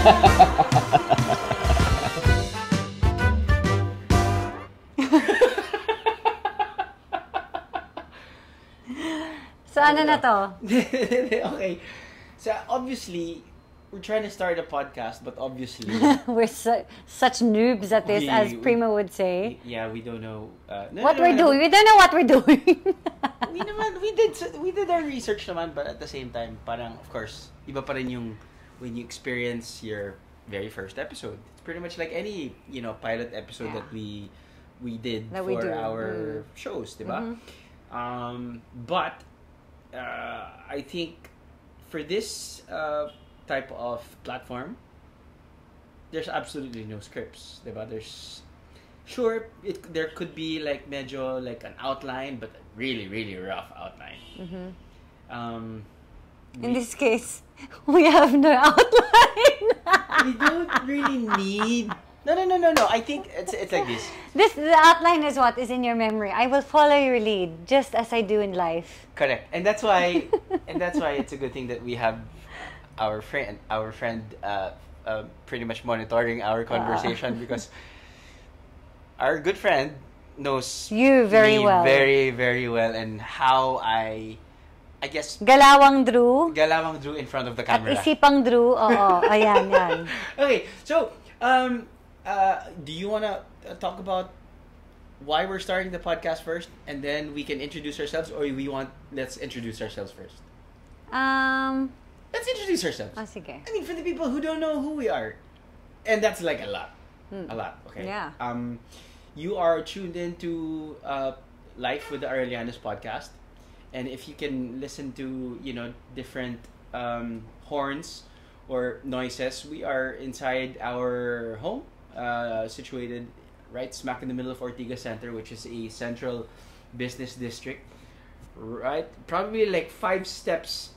So, ano na to? Okay. So, obviously, we're trying to start a podcast, but obviously... We're such noobs at this, as Prima would say. Yeah, we don't know... what we're doing. We don't know what we're doing. we did our research naman, but at the same time, parang, of course, iba pa rin yung when you experience your very first episode. It's pretty much like any, pilot episode that we did for our shows, diba? But I think for this type of platform, there's absolutely no scripts, diba? There could be like medyo like an outline, but a really, really rough outline. In this case, we have no outline. We don't really need... No. I think it's like this. The outline is what is in your memory. I will follow your lead, just as I do in life. Correct, and that's why it's a good thing that we have our friend pretty much monitoring our conversation because our good friend knows you very well, very, very well, and how I guess Galawang Drew in front of the camera. At isipang Drew, ayan, yan. Okay, so do you want to talk about why we're starting the podcast first, and then we can introduce ourselves, or let's introduce ourselves first? Let's introduce ourselves. Sige. I mean, for the people who don't know who we are, and that's like a lot, okay? Yeah. You are tuned into Life with the Arellanos podcast, and if you can listen to different horns or noises, we are inside our home, situated right smack in the middle of Ortigas Center, which is a central business district, right? Probably like 5 steps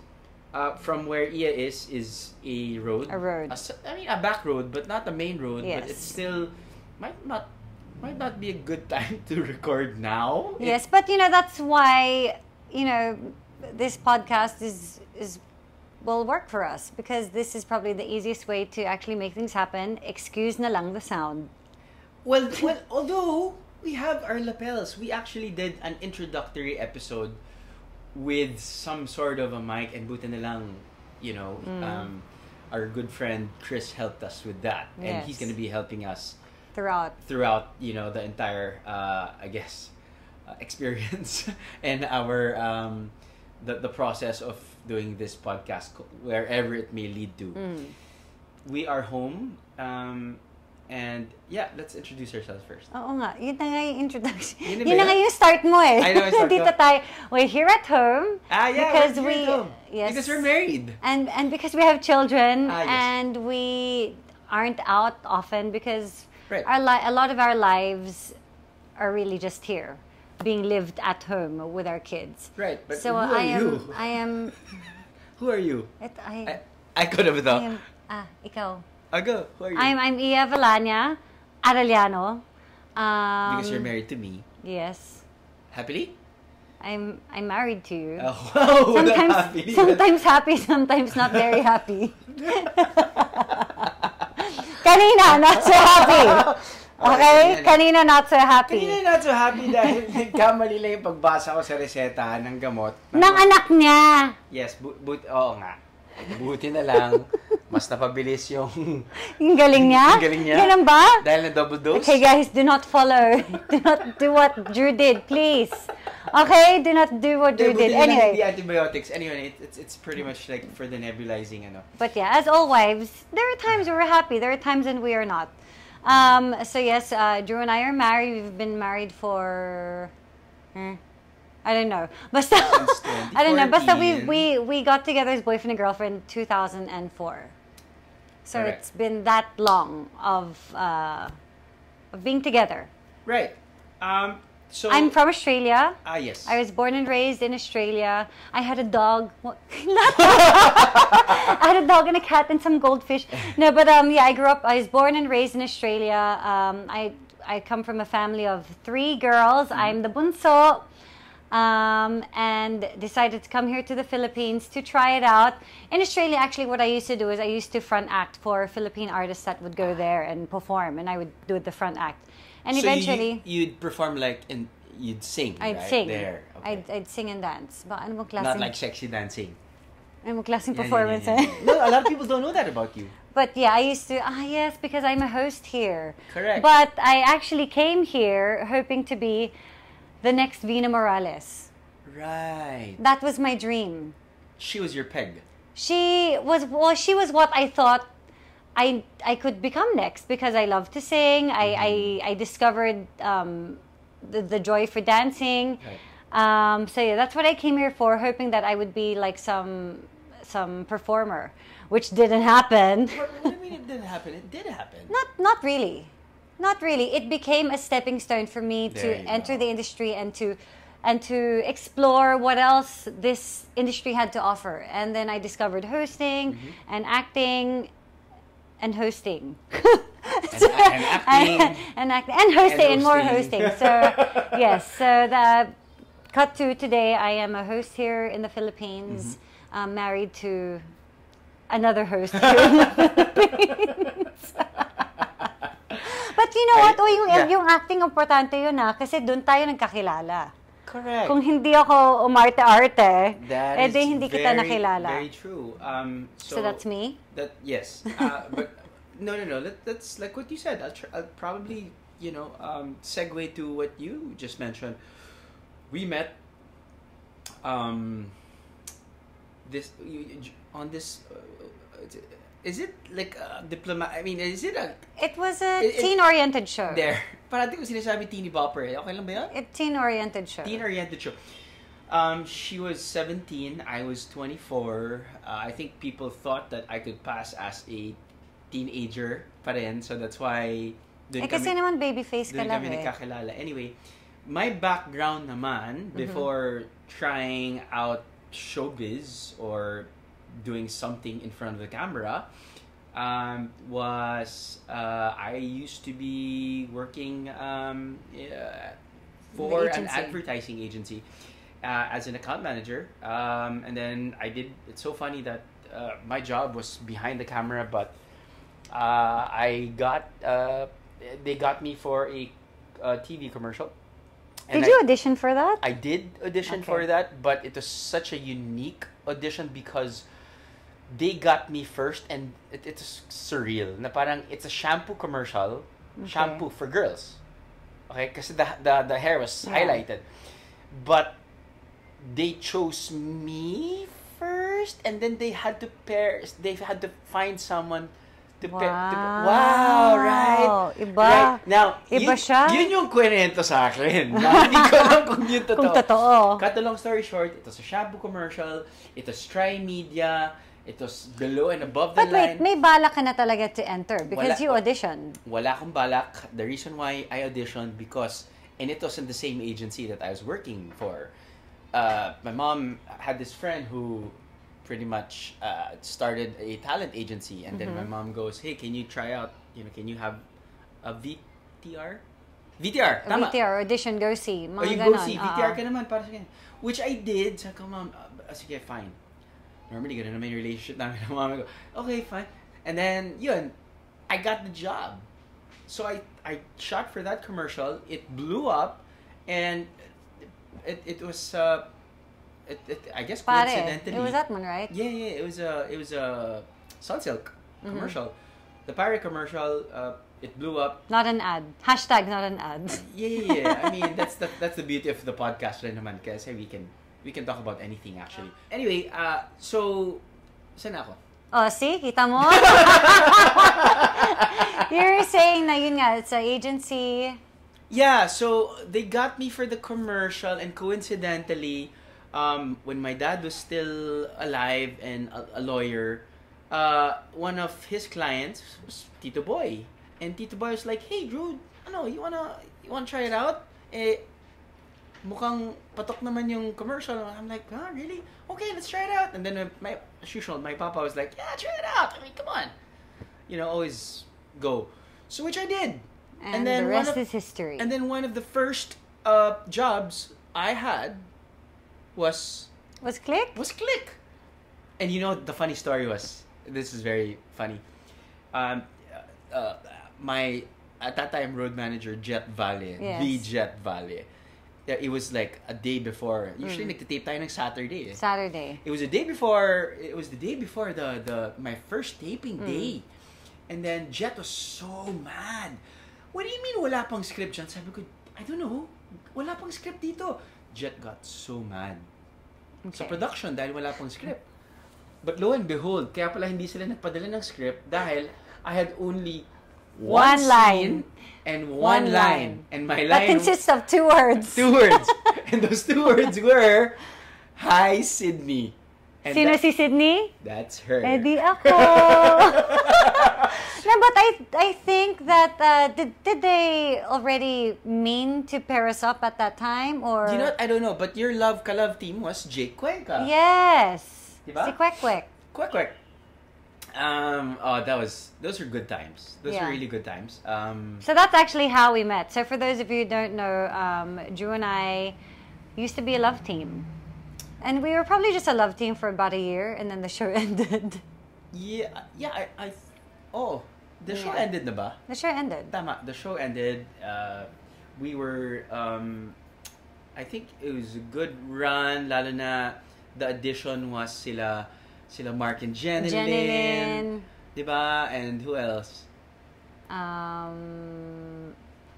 from where Iya is a road. A road. A back road, but not the main road. Yes. But it's still might not be a good time to record now. Yes, but that's why this podcast will work for us, because this is probably the easiest way to actually make things happen. Excuse na lang the sound. Well, although we have our lapels, we actually did an introductory episode with some sort of a mic, and buti na lang, our good friend Chris helped us with that, and he's going to be helping us throughout the entire experience and our the process of doing this podcast, wherever it may lead to. We are home, and let's introduce ourselves first. Oo nga, yun na nga yung introduction. Yun na nga yung start mo eh. I know, Dito tayo. We're here at home. Because we're here at home. Yes. Because we're married. And because we have children, yes. and we aren't out often because right. a lot of our lives are really just here, being lived at home with our kids. Right, but so who are you? I am... Who are you? I could have thought. Ikaw. Go. Who are you? I'm Iya Villania, Arellano. Because you're married to me. Yes. Happily? I'm married to you. Oh, sometimes happy, sometimes not very happy. Kanina, not so happy. Okay? Kanina, not so happy. Kanina, not so happy dahil nagkamali lang yung pagbasa ko sa reseta ng gamot. Ng anak niya. Yes, oo nga. Buti na lang, mas napabilis yung galing niya? Ganun ba? Dahil na double dose. Okay guys, do not follow. Do not do what Drew did, please. Okay? Do not do what Drew did. Anyway. The antibiotics. Anyway, it's pretty much like for the nebulizing. But yeah, as all wives, there are times we're happy. There are times when we are not. So yes, Drew and I are married. We've been married for... I don't know. Basta, I don't know. Basta we got together as boyfriend and girlfriend in 2004. So correct. It's been that long of being together. Right. So I'm from Australia. Yes. I was born and raised in Australia. I had a dog. I had a dog and a cat and some goldfish. No, but I was born and raised in Australia. I come from a family of 3 girls. I'm the bunso. and decided to come here to the Philippines to try it out. In Australia, actually, what I used to do is I used to front act for Philippine artists that would go there and perform, and I would do the front act. And So eventually, you'd perform you'd sing, I'd right? sing. There. Okay. I'd sing and dance. Ba, ano mong Not klaseng, like sexy dancing. ano mong klaseng Yeah, performance? yeah, yeah, yeah. No, a lot of people don't know that about you. But yeah, I used to, yes, because I'm a host here. Correct. But I actually came here hoping to be the next Vina Morales. Right. That was my dream. She was your peg. She was what I thought I could become next because I love to sing. I discovered the joy for dancing. Right. So yeah, that's what I came here for, hoping that I would be like some performer, which didn't happen. What do you mean it didn't happen? It did happen. Not really. Not really. It became a stepping stone for me There to you enter go. the industry and to explore what else this industry had to offer. And then I discovered hosting and acting and hosting. And acting. And hosting and more hosting. hosting. So yes, so the cut to today, I am a host here in the Philippines, married to another host here in the Philippines. But you know what? Yung acting, importante yun kasi doon tayo nagkakilala. Correct. Kung hindi ako umarte-arte, That is edi hindi kita nakilala. very true. So that's me? Yes. But no. That's like what you said. I'll probably, segue to what you just mentioned. We met on this. Is it like a diploma? I mean, is it a... It was a teen-oriented show. There. Parati ko sinasabi teeny bopper. Okay lang ba yan? A teen-oriented show. Teen-oriented show. She was 17. I was 24. I think people thought that I could pass as a teenager pa rin. So that's why... Kasi naman babyface ka lang kami nagkakilala. Anyway, my background naman, before trying out showbiz or doing something in front of the camera, was I used to be working for an advertising agency as an account manager, and then it's so funny that my job was behind the camera, but they got me for a TV commercial. And Did you audition for that? I did audition for that, but it was such a unique audition because they got me first, and it's surreal. Na parang it's a shampoo commercial, shampoo for girls. Okay, kasi the hair was highlighted, but they chose me first, and then they had to find someone to pair. Wow, right? Iba. Right. Now, Iba siya. Yun yung kwento sa akin. Hindi ko alam kung yun totoo. Kung totoo. Cut a long story short, it was a shampoo commercial, it was Tri-Media, it was below and above the line. But wait, may balak ka na talaga to enter because you auditioned. Wala akong balak. The reason why I auditioned because, and it was in the same agency that I was working for. My mom had this friend who pretty much started a talent agency, and then my mom goes, "Hey, can you try out? Can you have a VTR? VTR, tama. VTR audition, go see. Mga you ganon. go see VTR ka naman para sa kanya." Which I did. Sabi ko, "Mom, sige, fine." Normally, ganun naman yung relationship namin ng mama ko. Okay, fine. And then, yun, I got the job. So I shot for that commercial. It blew up, and it was I guess coincidentally. It was that one, right? Yeah. It was a Sunsilk commercial. The pirate commercial. It blew up. Not an ad. Hashtag not an ad. Yeah. I mean, that's the beauty of the podcast rin naman kasi we can talk about anything actually. Anyway, so saan ako? Oh, see? Kita mo? You're saying na yun nga, it's an agency. Yeah, so they got me for the commercial, and coincidentally, when my dad was still alive and a lawyer, one of his clients was Tito Boy. And Tito Boy was like, "Hey, Drew, you wanna try it out? Mukhang patok naman yung commercial." I'm like, "Huh, really? Okay, let's try it out." And then as usual, my papa was like, "Yeah, try it out. I mean, come on. Always go." So which I did. And then the rest is history. And then one of the first jobs I had was Click? Click. And you know, the funny story was, this is very funny. Um, my at that time road manager Jet Valle, Yes. the Jet Valle. Yeah, it was like a day before. Usually nagtitape tayo ng Saturday. Saturday. It was the day before. It was the day before my first taping day, and then Jet was so mad. What do you mean wala pang script dyan? Sabi ko, I don't know. Wala pang script dito. Jet got so mad sa production dahil wala pang script. But lo and behold, kaya pala hindi sila nagpadala ng script dahil I had only one line and one line. And my line that consists of 2 words. 2 words. And those 2 words were, "Hi, Sydney." And Sino si Sydney? That's her. Edi ako. No, but I think that did they already mean to pair us up at that time, or? You know what? I don't know. But your love team was Jake Cuenca. Yes. Diba? Si Kwek Kwek. Quick. Those are good times. Those are really good times. So that's actually how we met. So for those of you who don't know, Drew and I used to be a love team. And we were probably just a love team for about a year, and then the show ended. Yeah. The show ended na ba? The show ended. Tama, the show ended. We were, I think it was a good run, lalo na the addition was sila Mark and Jenilyn. Diba? And who else?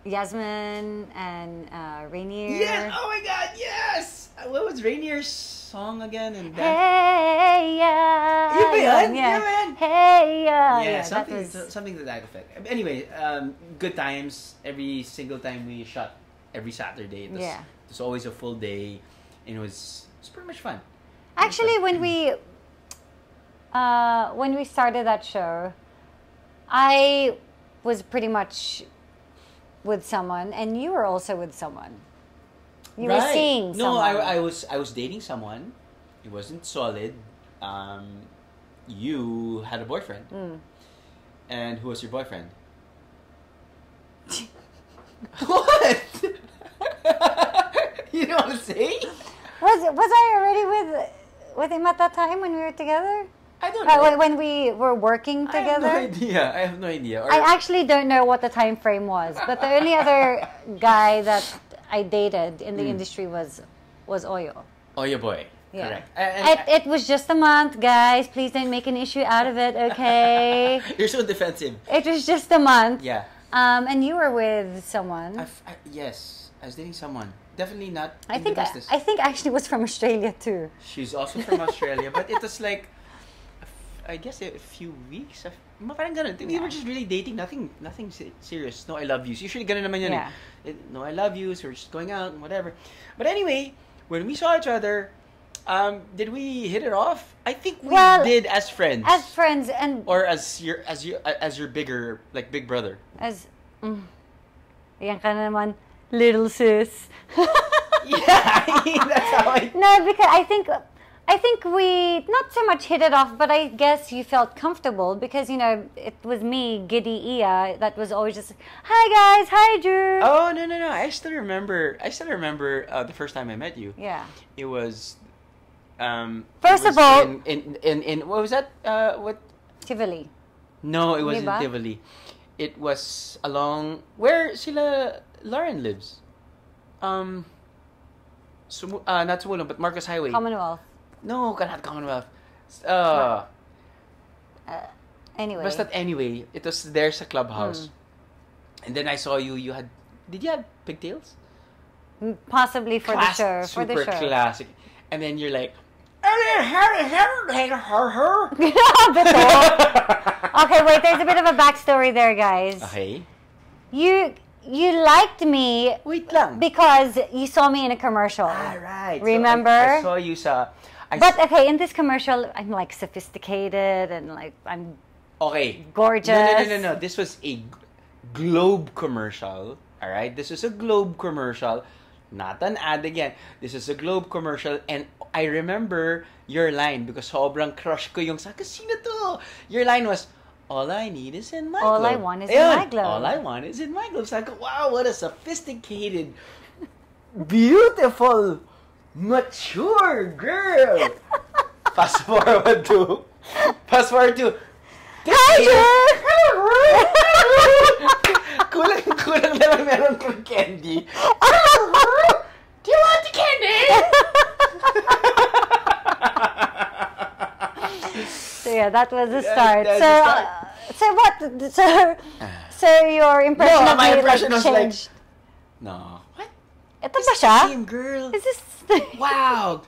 Yasmin and Rainier. Yes! Oh my God, yes! What was Rainier's song again? And Hey, yeah. Yun ba yun? Yeah. Yun ba yun? Hey, yeah. Yeah, that was... something to that effect. Anyway, good times. Every single time we shot, every Saturday. It was always a full day. And it was pretty much fun. Actually, when we started that show, I was pretty much with someone, and you were also with someone. You were seeing someone. No, I was dating someone. It wasn't solid. You had a boyfriend. And who was your boyfriend? What? You know what I'm saying? Was I already with him at that time when we were together? I don't know. When we were working together? I have no idea. I actually don't know what the time frame was, but the only other guy that I dated in the industry was Oyo. Oyo boy. Yeah. Correct. It was just a month, guys. Please don't make an issue out of it, okay? You're so defensive. It was just a month. Yeah. And you were with someone. Yes, I was dating someone. Definitely not. I think actually was from Australia too. She's also from Australia, but it was like, I guess a few weeks. Parang ganun. We were just really dating, nothing serious. No, I love yous. Usually ganun naman yun. Yeah. No, I love yous. We're just going out and whatever. But anyway, when we saw each other, did we hit it off? I think we did as friends. As friends or as your bigger, like, big brother. Yan ka naman, little sis. Yeah, that's how I. No, because I think we not so much hit it off, but I guess you felt comfortable because, you know, it was me, Giddy Ia, that was always just, hi guys, hi Drew. Oh, no. I still remember the first time I met you. Yeah. It was First of all, in what was that? What? Tivoli. No, it wasn't Diba? Tivoli. It was along where sila Lauren lives. Not Sumulong, but Marcos Highway. Commonwealth. No, not Commonwealth. Anyway. Basta anyway, it was there sa clubhouse. And then I saw you. Did you have pigtails? Possibly for the show. Super classic. And then you're like, Okay, wait, there's a bit of a backstory there, guys. Okay. You liked me. Wait lang. Because you saw me in a commercial. Right. Remember? So I saw you But okay, in this commercial, I'm like sophisticated and like I'm gorgeous. No. This was a Globe commercial. All right. This is a Globe commercial. Not an ad again. This is a Globe commercial, and I remember your line because sobrang crush ko yung sino to. Your line was, all I need is in my All glove. I want is in my glove. All I want is in my glove. So I go, wow, what a sophisticated, beautiful Mature girl. Fast forward to. Tiger! Kulang na lang meron kang candy. Do you want the candy? So yeah, that was the start. That's So, the start. so what? So your impression No, of my me impression was changed. No. What? Ito This ba is siya? the same girl. Is this? Wow.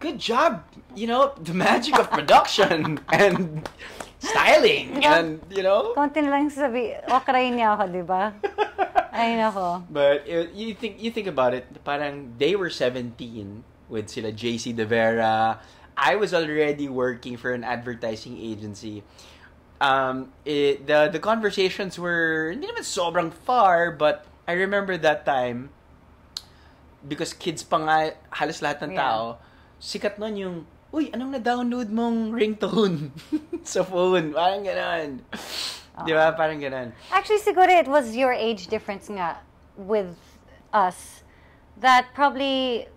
Good job. You know, the magic of production and styling and, you know. Konti na lang sabi, okrayin niya ako, di ba? Ay, nako. But you think about it, parang they were 17 with sila JC De Vera. I was already working for an advertising agency. The conversations were hindi naman sobrang far, but I remember that time because kids pa nga halos lahat ng tao, sikat nun yung, uy, anong na-download mong ringtone sa phone? Parang ganon. Di ba? Parang ganon. Actually, siguro it was your age difference nga with us that probably,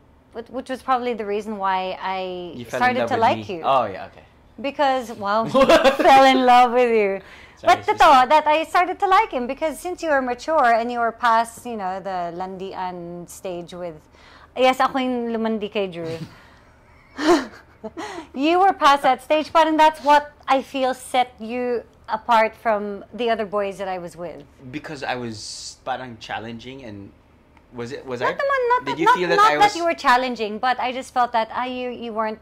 which was probably the reason why I You fell in started love to with like me. you. Oh, yeah, okay. Because, wow, fell in love with you. Sorry, But totoo, that I started to like him because since you were mature and you were past, you know, the landian stage with, yes, ako yung lumandi kay Drew. You were past that stage, parang that's what I feel set you apart from the other boys that I was with. Because I was parang challenging and was Not I? naman, Did you feel that I was? that you were challenging, but I just felt that you weren't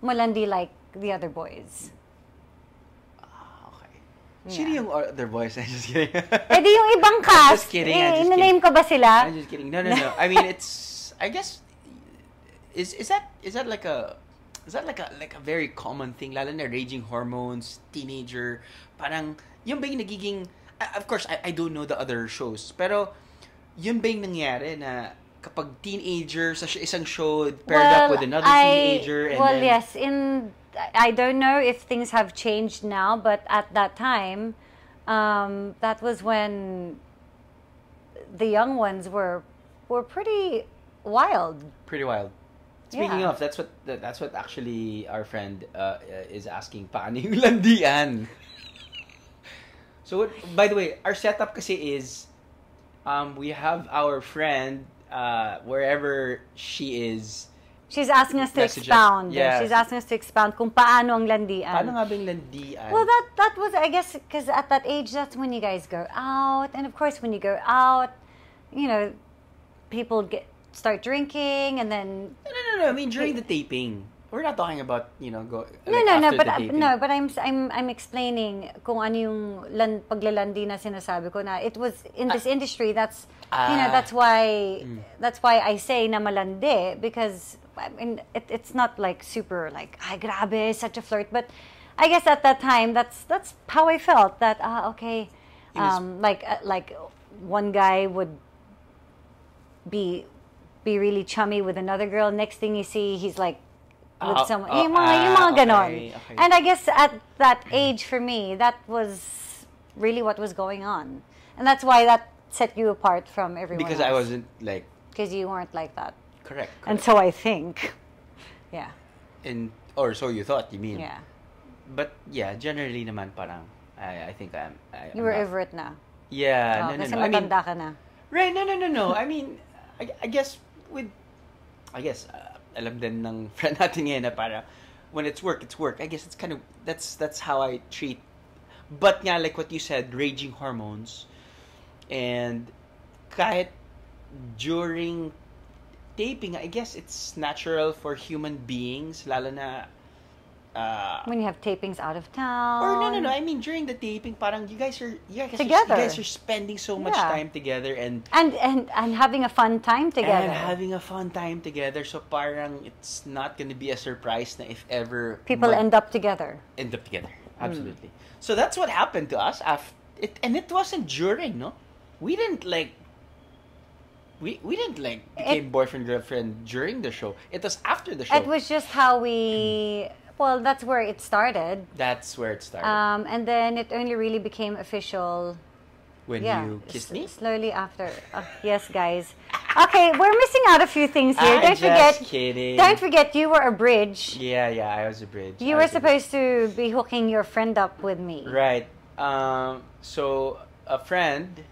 malandi like the other boys. Okay. Sino yung other boys? I'm just kidding. Eh di yung ibang cast. Just kidding. I'm just Ina-name ko ba sila? I'm just kidding. No. I mean, it's. I guess. Is that like a very common thing? Lalo na raging hormones, teenager. Parang yung ba yung nagiging. Of course, I don't know the other shows, pero yun ba yung nangyari na kapag teenager sa isang show paired up with another teenager and then... yes, I don't know if things have changed now, but at that time, that was when the young ones were pretty wild. Pretty wild. Speaking Yeah. of, that's what actually our friend is asking. Paano yung landian? So, by the way, our setup kasi is we have our friend wherever she is. She's asking us to Messages. expound. Yeah. She's asking us to expound kung paano ang landian. Paano nga ba yung landian? Well, that was, I guess, because at that age, that's when you guys go out. And of course, when you go out, you know, people start drinking and then... No. I mean, during the taping. We're not talking about, go No, after but the taping. but I'm explaining kung ano yung paglalandi na sinasabi ko na it was in this industry. That's that's why I say na malandi because I mean it's not like super like ay grabe such a flirt, but I guess at that time that's how I felt that okay, like one guy would be really chummy with another girl. Next thing you see, he's like with someone. Yung mga ganon. Okay. And I guess at that age for me, that was really what was going on. And that's why that set you apart from everyone Because else. I wasn't like... Because you weren't like that. Correct. And so I think. Yeah. Or so you thought, you mean. Yeah. But yeah, generally naman parang, I think You were over it na. Yeah, no. Kasi I mean, matanda ka na. right, no. I mean, I guess alam din ng friend natin ngayon na para when it's work. I guess it's kind of that's how I treat. But nga like what you said, raging hormones, and kahit during taping, I guess it's natural for human beings, lalo na When you have tapings out of town. or no. I mean during the taping, parang you guys are Together. you guys are spending so much Yeah. time together and having a fun time together. And having a fun time together. So parang it's not gonna be a surprise na if ever People end up together. Absolutely. So that's what happened to us and it wasn't during, no? We didn't became boyfriend girlfriend during the show. It was after the show. It was just how we... Well, that's where it started. That's where it started. And then it only really became official when you kissed me? Slowly after. Yes, guys. Okay, we're missing out a few things here. I'm just kidding. Don't forget, you were a bridge. Yeah, I was a bridge. You were supposed to be hooking your friend up with me. Right. So a friend.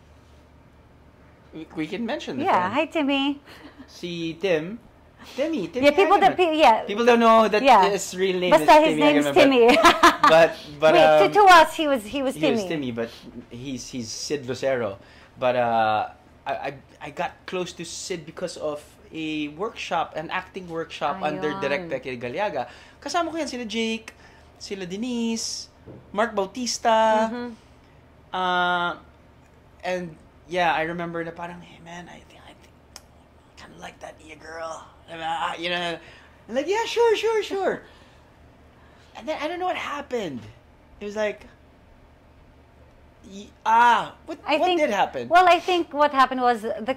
We can mention the friend. Hi, Timmy. Si Timmy. Yeah, people don't know that his real name Basta is his Timmy. name's Timmy. But wait, to us he was Timmy. He was Timmy, but he's Sid Lucero. But I got close to Sid because of a workshop, an acting workshop under Direct Becky Galiaga. Kasama ko yan sila Jake, sila Denise, Mark Bautista. And yeah, I remember na parang, hey man, I think kind of like that girl. You know, I'm like, yeah, sure. And then I don't know what happened. It was like, what did happen? Well, I think what happened was the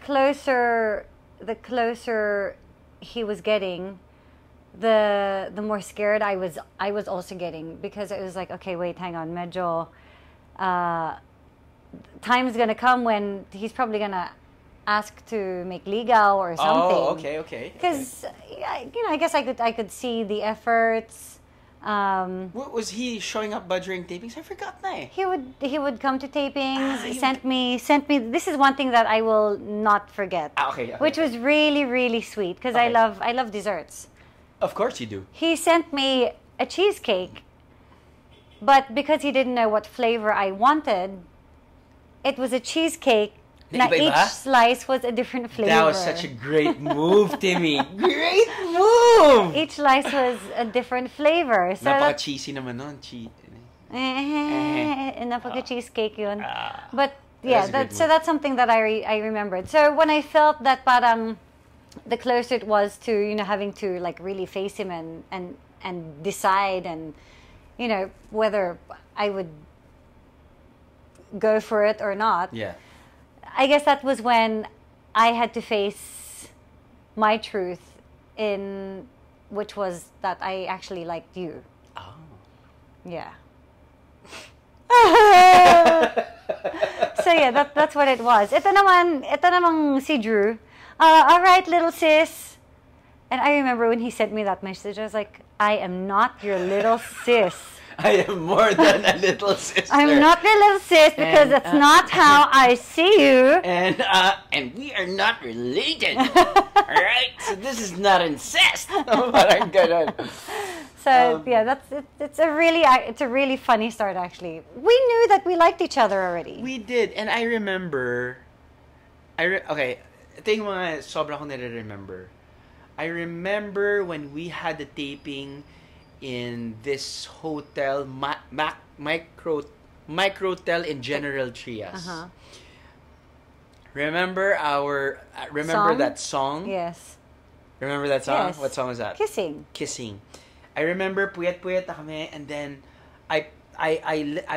closer he was getting, the more scared I was also getting, because it was like, okay, wait, hang on, medyo time's gonna come when he's probably gonna ask to make ligaw or something. Oh, okay. Because I guess I could see the efforts. Was he showing up during tapings? I forgot na eh. He would come to tapings. Sent me. This is one thing that I will not forget. Okay. Which was really, really sweet, because I love desserts. Of course you do. He sent me a cheesecake, but because he didn't know what flavor I wanted, it was a cheesecake. Now, each slice was a different flavor. That was such a great move, Timmy. Great move! Each slice was a different flavor. So napaka-cheesy naman nun. Napaka-cheesecake yun. But yeah, that's something that I remembered. So when I felt that parang the closer it was to, having to like really face him and decide and, whether I would go for it or not. Yeah. I guess that was when I had to face my truth, which was that I actually liked you. Oh. Yeah. So yeah, that's what it was. Ito namang si Drew. All right, little sis. And I remember when he sent me that message, I was like, I am not your little sis. I am more than a little sister. I'm not your little sis, because that's not how I see you. And we are not related. Alright? So this is not incest. Parang ganun. So yeah, it's a really funny start, actually. We knew that we liked each other already. We did, and I remember okay, ito yung mga sobra kong nare-remember. I remember when we had the taping in this hotel, Microtel in General Trias. Remember song? that song? Yes. Remember that song? Yes. What song was that? Kissing. I remember puyat-puyat na kami, and then I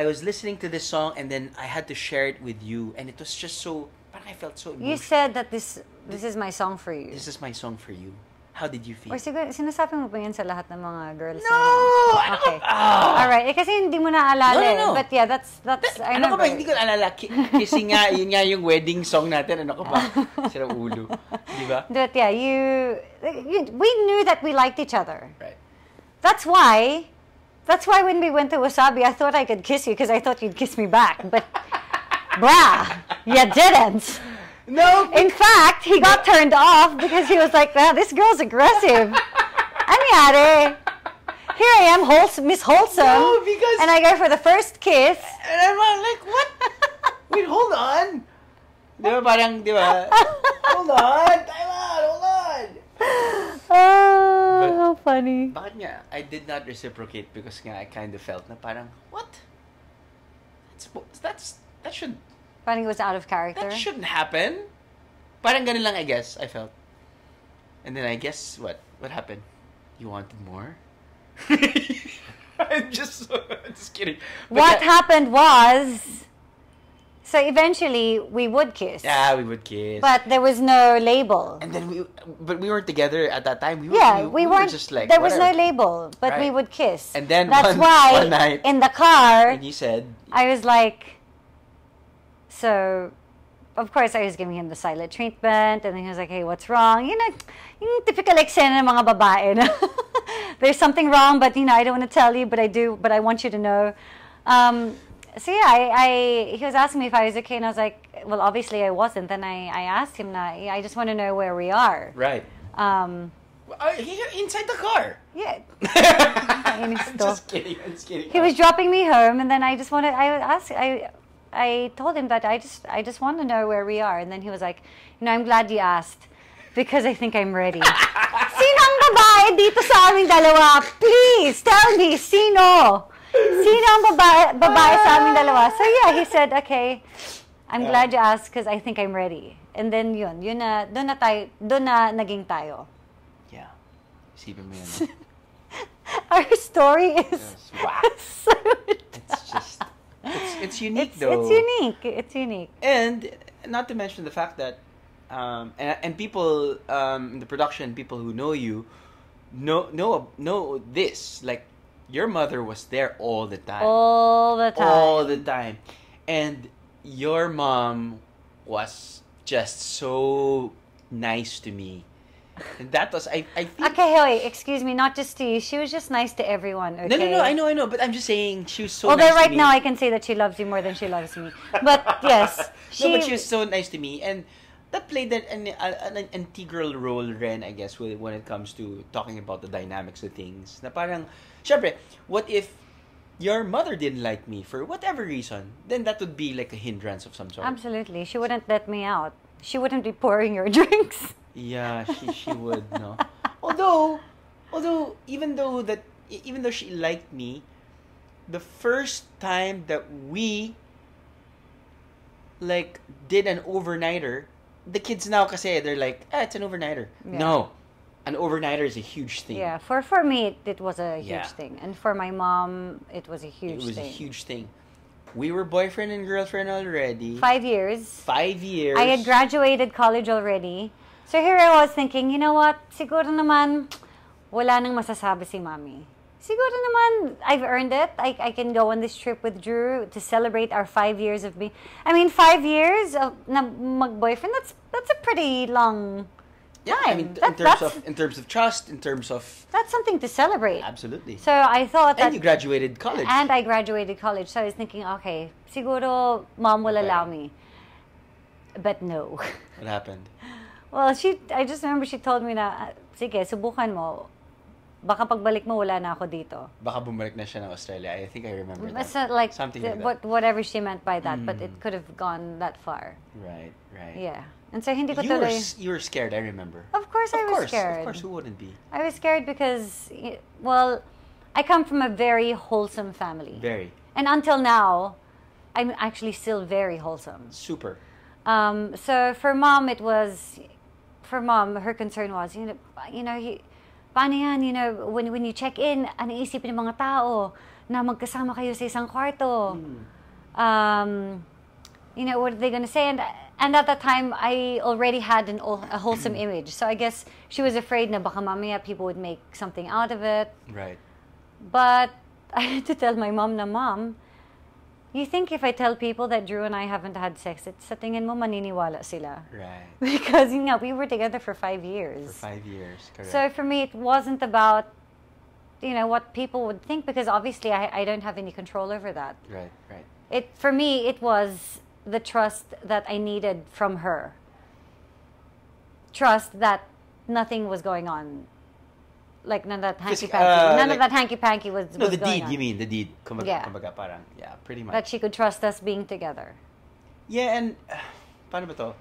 was listening to this song, and then I had to share it with you, and it was just so, parang I felt so emotional. You said that this is my song for you. This is my song for you. How did you feel? Or siguro, sinasabi mo ba yun sa lahat ng mga girls? No! Okay. Alright. Kasi hindi mo naalala. No. But yeah, that's I ano remember. ka ba? Hindi ko naalala. Kissing nga, yun nga yung wedding song natin. Ano ka ba? Sira ulo. Di ba? But yeah, we knew that we liked each other. Right. That's why when we went to Wasabi, I thought I could kiss you because I thought you'd kiss me back. But, brah, you didn't. No. In fact, he got turned off because he was like, this girl's aggressive. Anyari. Here I am, Miss Wholesome. No, because... And I go for the first kiss. And I'm like, what? Wait, hold on. Di ba parang, di ba? Hold on. Time out. Hold on. Oh, how funny. Bakit nga? I did not reciprocate because nga I kind of felt na parang, what? That should... Parang it was out of character. That shouldn't happen. Parang ganun lang, I guess, I felt. And then I guess, what happened? You wanted more? I'm just kidding. But what happened was, so eventually we would kiss. Yeah, we would kiss. But there was no label. And then we weren't together at that time. We weren't just like, there whatever. was no label, but right. we would kiss. And then that's why one night, in the car, and you said, I was like, So, of course, I was giving him the silent treatment, and then he was like, "Hey, what's wrong?" Yung typical eksena ng mga babae na there's something wrong, but I don't want to tell you, but I do, but I want you to know. So yeah, he was asking me if I was okay, and I was like, well, obviously I wasn't. Then I asked him, I just want to know where we are. Right. Inside the car. Yeah. I'm just kidding. I'm just kidding. He was dropping me home, and then I told him that I just want to know where we are, and then he was like, I'm glad you asked because I think I'm ready. Sinong babae dito sa aming dalawa? Please tell me, sino? Sino ang babae sa aming dalawa? So yeah, he said, okay, I'm glad you asked because I think I'm ready. And then yun na, doon na naging tayo. Yeah. Isipin mo yun. Our story is wow. So it's just, it's unique though. It's unique. And not to mention the fact that, and people in the production, people who know you, know this. Like, your mother was there all the time. All the time. And your mom was just so nice to me. And that was, I think... Okay, hey, excuse me, not just to you. She was just nice to everyone, okay? No, I know. But I'm just saying, she was so nice Although to me. right now I can say that she loves you more than she loves me. But yes. But she was so nice to me. And that played an integral role rin, I guess, when it comes to talking about the dynamics of things. Na parang, syempre, what if your mother didn't like me for whatever reason? Then that would be like a hindrance of some sort. Absolutely. She wouldn't let me out. She wouldn't be pouring your drinks. Yeah, she would, no. Although even though she liked me, the first time that we like did an overnighter, the kids now kasi they're like, it's an overnighter. Yeah. No. An overnighter is a huge thing. Yeah, for me it was a huge thing. And for my mom it was a huge thing. It was a huge thing. We were boyfriend and girlfriend already. 5 years. 5 years. I had graduated college already. So here I was thinking, you know what? Siguro naman, wala nang masasabi si Mommy. Siguro naman, I've earned it. I can go on this trip with Drew to celebrate our 5 years of being... 5 years of na mag-boyfriend, that's a pretty long time. Yeah, in terms of trust, in terms of... That's something to celebrate. Absolutely. So I thought that... And you graduated college. And I graduated college. So I was thinking, okay, siguro Mom will allow me. But no. What happened? Well, I just remember she told me na, sige, subukan mo. Baka pagbalik mo, wala na ako dito. Baka bumalik na siya ng Australia. I think I remember that. It's not like, something like that. Whatever she meant by that, but it could have gone that far. Right. Yeah. And so hindi ko You were scared, I remember. Of course I was scared. Of course, who wouldn't be? I was scared because, well, I come from a very wholesome family. Very. And until now, I'm actually still very wholesome. Super. So for Mom, her concern was, paano yan, when you check in, ano isipin ng mga tao na magkasama kayo sa isang kwarto? What are they going to say? And at that time, I already had a wholesome image. So I guess she was afraid na baka mamaya people would make something out of it. Right. But I had to tell my mom na, Mom, you think if I tell people that Drew and I haven't had sex, sa tingin mo maniniwala sila? Right. Because, we were together for 5 years. For 5 years, correct. So for me, it wasn't about, what people would think, because obviously I don't have any control over that. Right. For me, it was the trust that I needed from her. Trust that nothing was going on. Like, none of that hanky-panky was No, the going deed, on. you mean, the deed. Kumbaga parang, yeah, pretty much. That she could trust us being together. Yeah, and, paano ba to?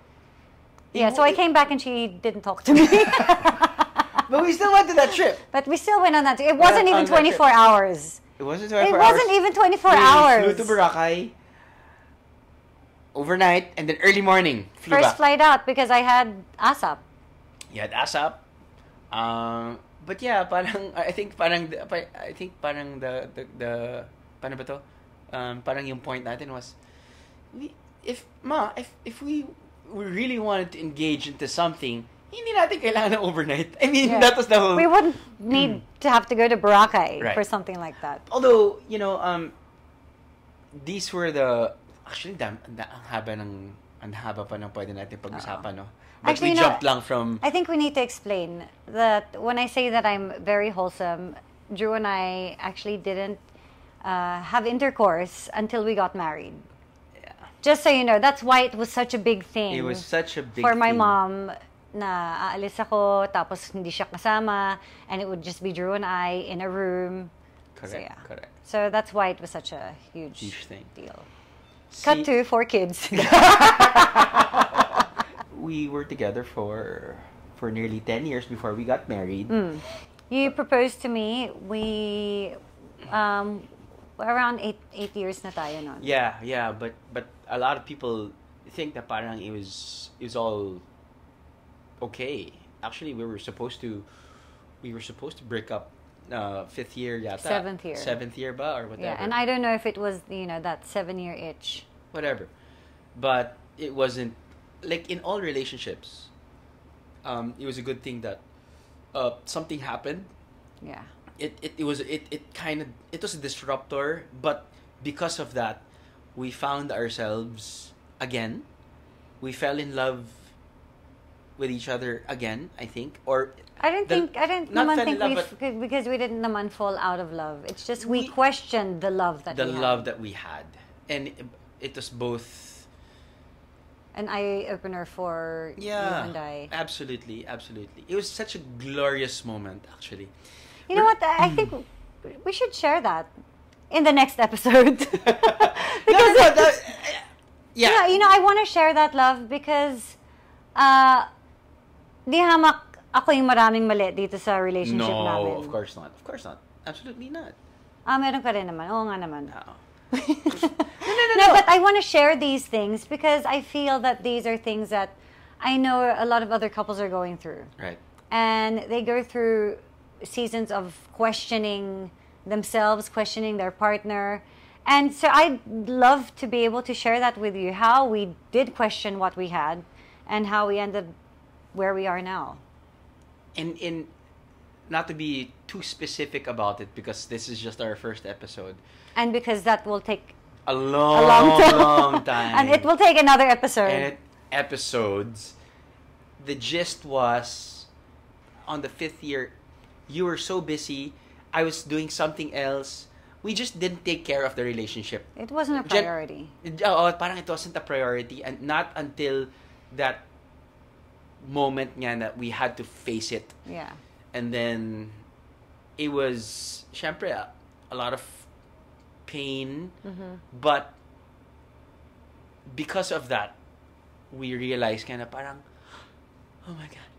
Yeah, so I came back and she didn't talk to me. But we still went to that trip. But we still went on that trip. It wasn't even 24 hours. It wasn't 24 hours? It wasn't even 24 hours. We flew to Boracay overnight, and then early morning, flew First back. flight out because I had ASAP. You had ASAP. But yeah, I think parang the paano ba to? Parang yung point natin was, if we really wanted to engage into something, hindi natin kailangan ng overnight. I mean, that was the whole... We wouldn't need to have to go to Boracay for something like that. Although, these were the Actually, ang haba pa ng pwede natin pag-usapan, no? But Actually, we no, jumped lang from... I think we need to explain that when I say that I'm very wholesome, Drew and I actually didn't have intercourse until we got married. Yeah. Just so you know, that's why it was such a big thing. It was such a big for my thing. mom na aalis ako, tapos hindi siya kasama, and it would just be Drew and I in a room. Correct, So, yeah. correct. So that's why it was such a huge thing. deal. Cut to 4 kids. We were together for nearly 10 years before we got married. You proposed to me, we around 8 years na tayo nun. Yeah, but a lot of people think that parang it was all okay. Actually, we were supposed to break up 5th year yata. 7th year ba or whatever. Yeah, and I don't know if it was, that 7-year itch. Whatever. But it wasn't, like in all relationships, it was a good thing that something happened. Yeah. It was a disruptor, but because of that, we found ourselves again. We fell in love with each other again, I think. Or I didn't not naman fell in think love, because we didn't naman fall out of love. It's just we questioned the love that we had. And it was both an eye-opener for you and I. Absolutely. It was such a glorious moment, actually. You know what? I think we should share that in the next episode. Because I want to share that love because di hamak ako yung maraming mali dito sa relationship namin. No, of course not. Absolutely not. Meron ka rin naman. Oo nga naman. No. No, but I want to share these things because I feel that these are things that I know a lot of other couples are going through. Right. And they go through seasons of questioning themselves, questioning their partner. And so I'd love to be able to share that with you, how we did question what we had and how we ended where we are now. And not to be too specific about it because this is just our first episode. And because that will take a long time. And it will take another episode. And episodes. The gist was, on the 5th year, you were so busy. I was doing something else. We just didn't take care of the relationship. It wasn't a priority. Parang it wasn't a priority. And not until that moment nga that we had to face it. Yeah. And then, it was, syempre, a lot of pain. Mm-hmm. But, because of that, we realized kind of parang, oh my God,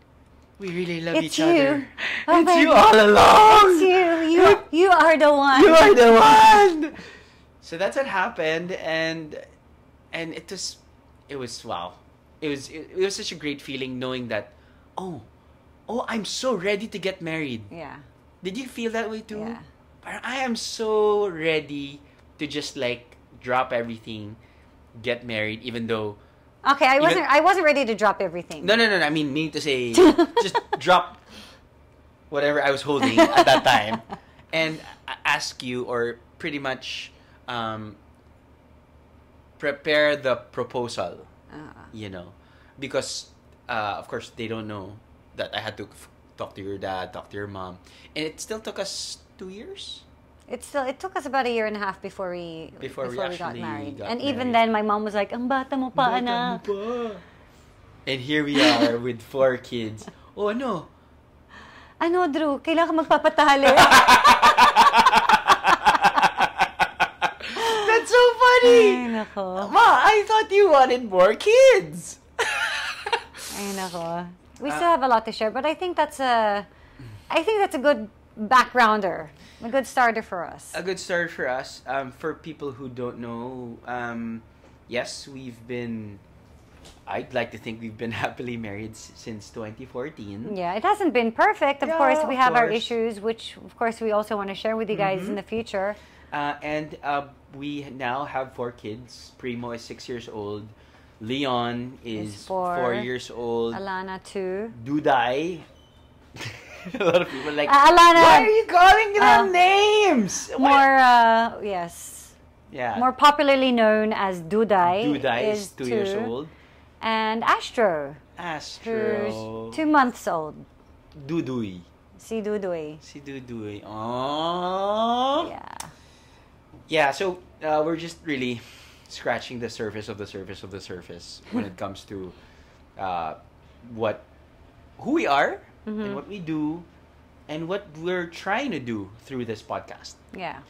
we really love each other. Oh it's you all along. It's you. You are the one. You are the one. So that's what happened, and it was wow. It was such a great feeling knowing that, oh, I'm so ready to get married. Yeah. Did you feel that way too? Yeah. I am so ready to just like drop everything, get married, even though. Okay, I wasn't ready to drop everything. No. I mean to say, just drop whatever I was holding at that time, and ask you, or pretty much prepare the proposal. Because of course they don't know that I had to talk to your dad, talk to your mom, and it still took us 2 years. It took us about 1.5 years before we got married. And even married. then, my mom was like, "Ang bata mo pa, anak." And here we are with 4 kids. Oh, ano? Ano, Drew? Kailangan magpapatali. That's so funny! Ay, nako. Ma, I thought you wanted more kids! Ay, nako. We still have a lot to share, but I think that's a good backgrounder. A good starter for us. A good start for us. For people who don't know, yes, I'd like to think we've been happily married since 2014. Yeah, it hasn't been perfect. Of course, we have our issues, which, of course, we also want to share with you guys in the future. And we now have 4 kids. Primo is 6 years old. Leon is 4 years old. Alana, 2. Duday. A lot of people are like, Alana, why are you calling them names? More, yes. Yeah. more popularly known as Duday, Duday is 2 years old. And Astro, Astro. who's 2 months old. Duduy. Si Dudoy. Si Duduy. Oh. Yeah. Yeah, so we're just really scratching the surface of the surface of the surface when it comes to who we are and what we do and what we're trying to do through this podcast. Yeah.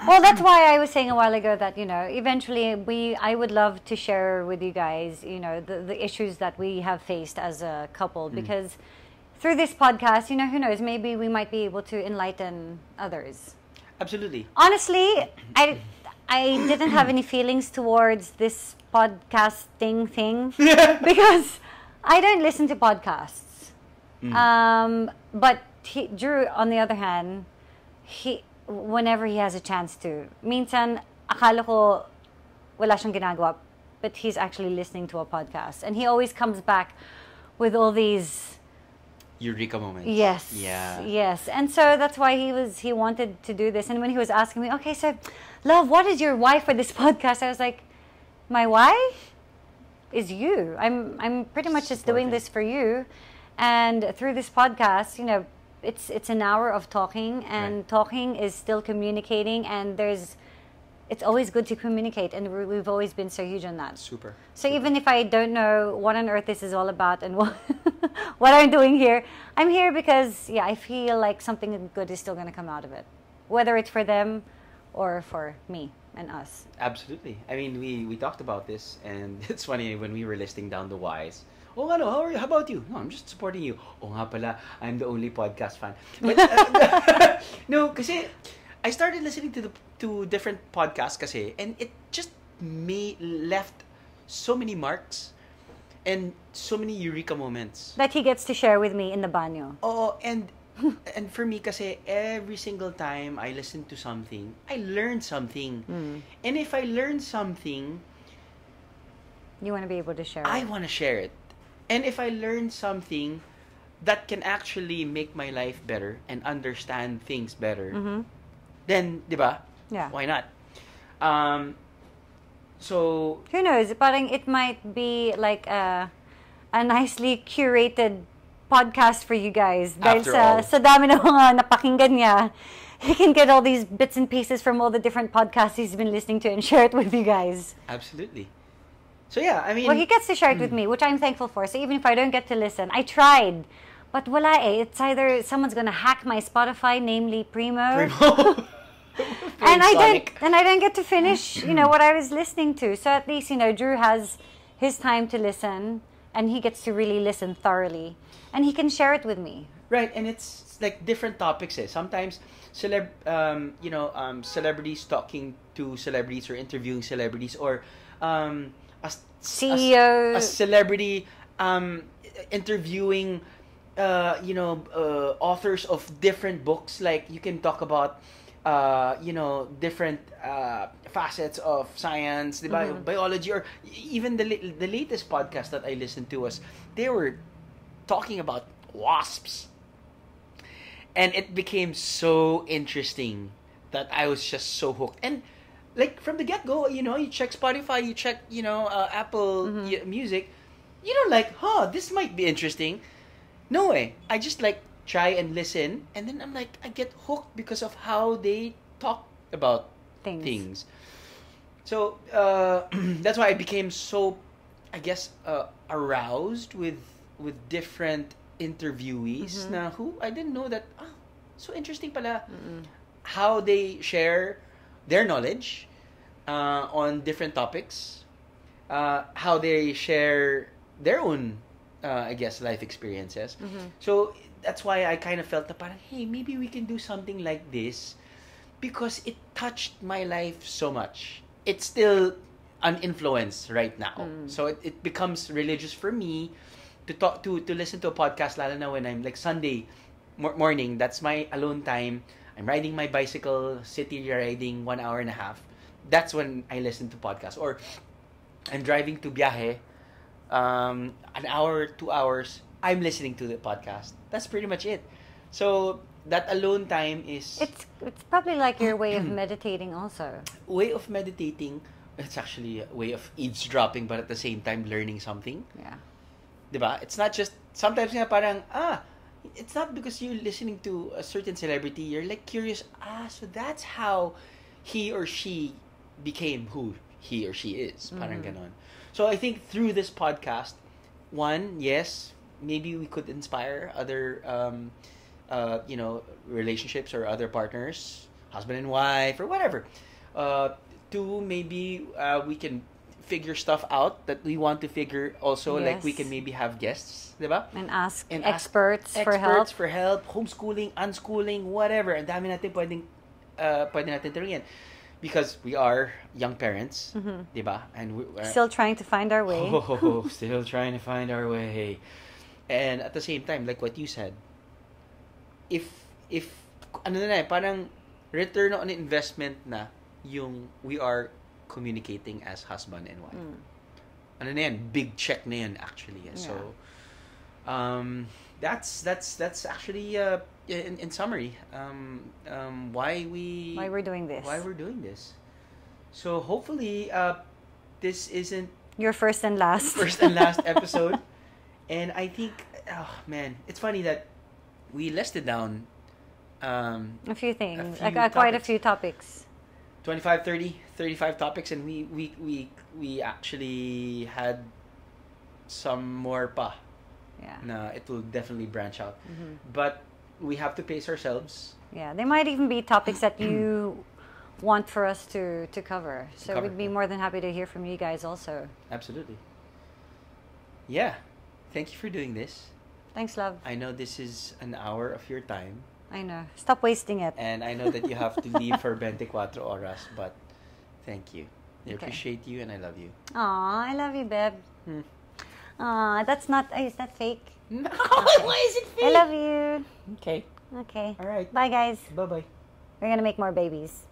Well, that's why I was saying a while ago that, eventually I would love to share with you guys, the issues that we have faced as a couple, because through this podcast, who knows, maybe we might be able to enlighten others. Absolutely. Honestly, I didn't have any feelings towards this podcasting thing because I don't listen to podcasts. But Drew, on the other hand, whenever he has a chance to, minsan akala ko wala siyang ginagawa, but he's actually listening to a podcast, and he always comes back with all these eureka moments. Yes. Yeah. Yes. And so that's why he wanted to do this. And when he was asking me, okay, so love, what is your why for this podcast? I was like, my why is you. I'm pretty much just doing this for you. And through this podcast, it's an hour of talking, and talking is still communicating, and it's always good to communicate, and we've always been so huge on that. Super. So even if I don't know what on earth this is all about and what I'm doing here, I'm here because, I feel like something good is still going to come out of it. Whether it's for them or for me and us. Absolutely. I mean, we talked about this, and it's funny when we were listing down the whys. Oh, ano, how are you? How about you? No, I'm just supporting you. Oh, nga pala, I'm the only podcast fan. But, no, kasi I started listening to different podcasts kasi, and it just left so many marks and so many eureka moments that he gets to share with me in the banyo. Oh, and for me kasi every single time I listen to something, I learn something. And if I learn something, you want to be able to share I want to share it. And if I learn something that can actually make my life better and understand things better, then, di ba? Yeah. Why not? So who knows? Parang it might be like a nicely curated podcast for you guys. Dahil sa dami na mga napakinggan niya, he can get all these bits and pieces from all the different podcasts he's been listening to and share it with you guys. Absolutely. So yeah, I mean, well, he gets to share it with me, which I'm thankful for. So even if I don't get to listen, I tried. But wala eh. It's either someone's gonna hack my Spotify, namely Primo. and I don't get to finish, what I was listening to. So at least, Drew has his time to listen, and he gets to really listen thoroughly, and he can share it with me. Right, and it's like different topics. Sometimes celebrities talking to celebrities or interviewing celebrities, or CEOs, a celebrity interviewing authors of different books. Like you can talk about different facets of science, biology, or even the latest podcast that I listened to was they were talking about wasps, and it became so interesting that I was just so hooked. And like from the get-go, you check Spotify, you check Apple Music, you don't like, this might be interesting. No way. I just like try and listen, and then I'm like, I get hooked because of how they talk about things. So that's why I became so, I guess, aroused with different interviewees na who I didn't know that so interesting pala how they share their knowledge on different topics, how they share their own I guess life experiences. So that's why I kind of felt that parang, hey, maybe we can do something like this because it touched my life so much. It's still an influence right now. So it becomes religious for me to listen to a podcast, lalo na when I'm like Sunday morning, that's my alone time. I'm riding my bicycle, city riding 1 hour and a half. That's when I listen to podcasts. Or I'm driving to biyahe, an hour, 2 hours, I'm listening to the podcast. That's pretty much it. So that alone time is It's probably like your way of meditating also. way of meditating. It's actually a way of eavesdropping, but at the same time learning something. Yeah. Diba? It's not just, sometimes nga parang, it's not because you're listening to a certain celebrity, you're like curious, so that's how he or she became who he or she is. Parang ganon. So I think through this podcast, one, yes, maybe we could inspire other, relationships or other partners, husband and wife or whatever. Two, maybe we can figure stuff out that we want to figure also. Yes. Like we can maybe have guests, diba? And ask And experts for help. Experts for help, homeschooling, unschooling, whatever. Ang dami natin pwede natin turuan. Because we are young parents, diba? And we're Still trying to find our way. still trying to find our way. And at the same time, like what you said, if ano na parang return on investment na yung we are communicating as husband and wife. Ano na yan? Big check na yan actually. Yeah. So, that's actually in summary why we're doing this. Why we're doing this. So hopefully this isn't Your first and last. episode. And I think, oh man, it's funny that we listed down a few things. few Quite a topics. few topics. 25, 30, 35 topics, and we actually had some more pa. Yeah. Na it will definitely branch out. But we have to pace ourselves. Yeah. There might even be topics that you want for us to cover. So we'd be more than happy to hear from you guys also. Absolutely. Yeah. Thank you for doing this. Thanks, love. I know this is an hour of your time. I know. Stop wasting it. And I know that you have to leave for 24 oras, but thank you. I Okay. appreciate you and I love you. Aw, I love you, babe. That's not... Is that fake? No, why is it fake? I love you. Okay. Okay. All right. Bye, guys. Bye-bye. We're gonna make more babies.